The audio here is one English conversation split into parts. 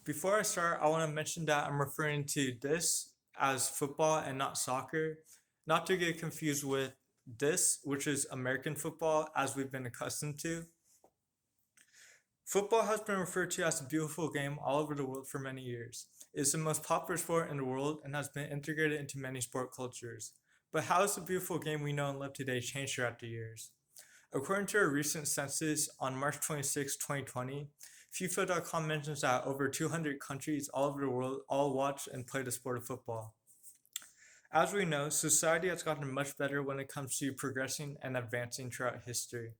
Before I start, I want to mention that I'm referring to this as football and not soccer, not to get confused with this, which is American football, as we've been accustomed to. Football has been referred to as a beautiful game all over the world for many years. It is the most popular sport in the world and has been integrated into many sport cultures. But how has the beautiful game we know and love today changed throughout the years? According to a recent census on March 26, 2020, FIFA.com mentions that over 200 countries all over the world all watch and play the sport of football. As we know, society has gotten much better when it comes to progressing and advancing throughout history.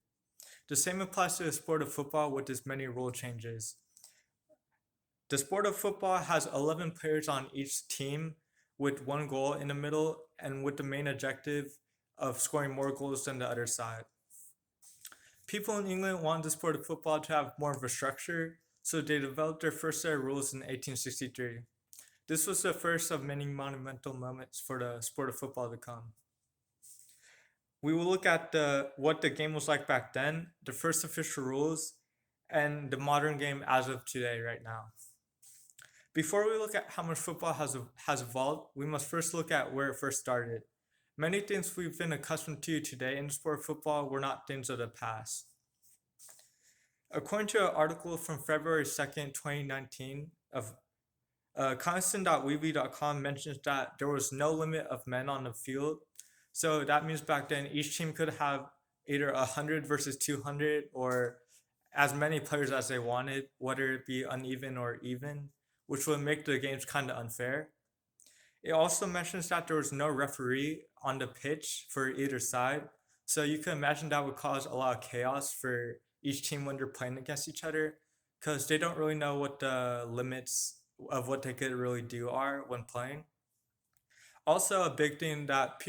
The same applies to the sport of football with its many rule changes. The sport of football has 11 players on each team with one goal in the middle and with the main objective of scoring more goals than the other side. People in England wanted the sport of football to have more of a structure, so they developed their first set of rules in 1863. This was the first of many monumental moments for the sport of football to come. We will look at what the game was like back then, the first official rules, and the modern game as of today, right now. Before we look at how much football has evolved, we must first look at where it first started. Many things we've been accustomed to today in the sport of football were not things of the past. According to an article from February 2nd, 2019 of Constant.weebly.com mentions that there was no limit of men on the field. So that means back then each team could have either 100 versus 200 or as many players as they wanted, whether it be uneven or even, which would make the games kind of unfair. It also mentions that there was no referee on the pitch for either side. So you can imagine that would cause a lot of chaos for each team when they're playing against each other because they don't really know what the limits of what they could really do are when playing. Also, a big thing that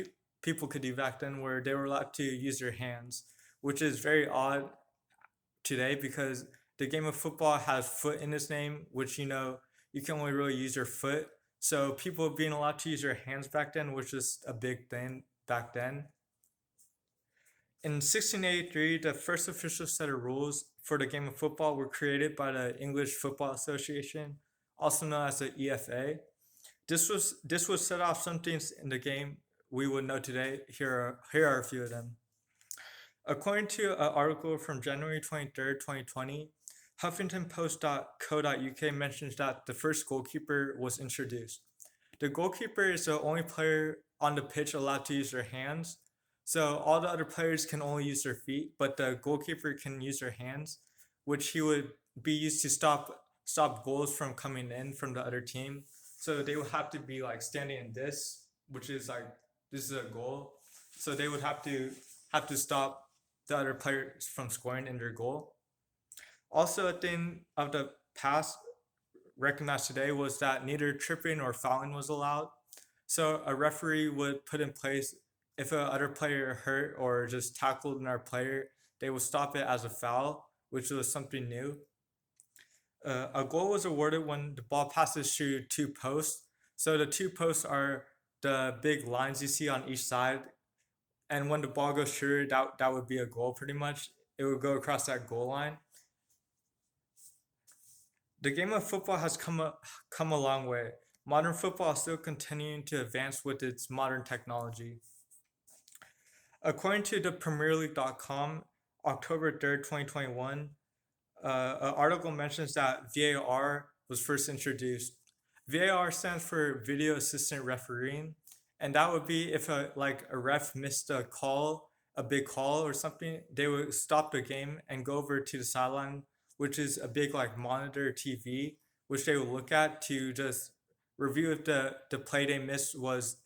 people could do back then were they were allowed to use their hands, which is very odd today because the game of football has foot in its name, which you can only really use your foot. So people being allowed to use their hands back then was just a big thing back then. In 1683, the first official set of rules for the game of football were created by the English Football Association, also known as the EFA. This would set off some things in the game we would know today. Here are a few of them. According to an article from January 23rd, 2020, HuffingtonPost.co.uk mentions that the first goalkeeper was introduced. The goalkeeper is the only player on the pitch allowed to use their hands. So all the other players can only use their feet, but the goalkeeper can use their hands, which he would be used to stop goals from coming in from the other team. So they would have to be like standing in this, which is like this is a goal. So they would have to stop the other players from scoring in their goal. Also, a thing of the past recognized today was that neither tripping or fouling was allowed. So a referee would put in place if a other player hurt or just tackled another player, they would stop it as a foul, which was something new. A goal was awarded when the ball passes through two posts. So the two posts are the big lines you see on each side, and when the ball goes through, that would be a goal pretty much. It would go across that goal line. The game of football has come a long way. Modern football is still continuing to advance with its modern technology. According to the PremierLeague.com, October 3rd, 2021, an article mentions that VAR was first introduced. VAR stands for Video Assistant Refereeing, and that would be if a ref missed a big call or something, they would stop the game and go over to the sideline, which is a big like monitor TV, which they would look at to just review if the play they missed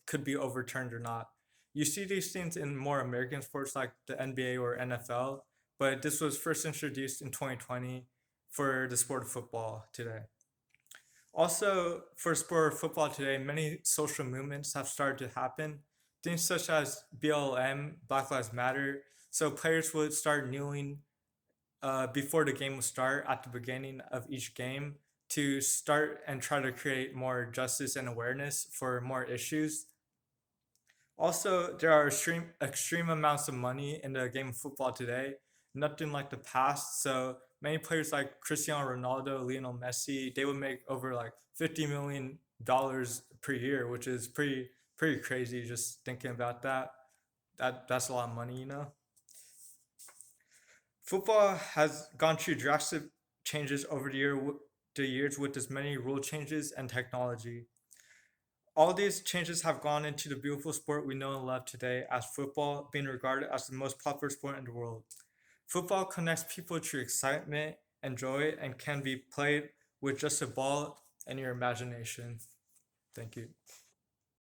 could be overturned or not. You see these things in more American sports like the NBA or NFL, but this was first introduced in 2020 for the sport of football today. Also, for sport of football today, many social movements have started to happen. Things such as BLM, Black Lives Matter. So players would start kneeling before the game would start at the beginning of each game to start and try to create more justice and awareness for more issues. Also, there are extreme amounts of money in the game of football today. Nothing like the past. So many players like Cristiano Ronaldo, Lionel Messi, they would make over like $50 million per year, which is pretty crazy just thinking about that. That's a lot of money, you know. Football has gone through drastic changes over the years with as many rule changes and technology. All these changes have gone into the beautiful sport we know and love today, as football being regarded as the most popular sport in the world. Football connects people through excitement and joy and can be played with just a ball and your imagination. Thank you.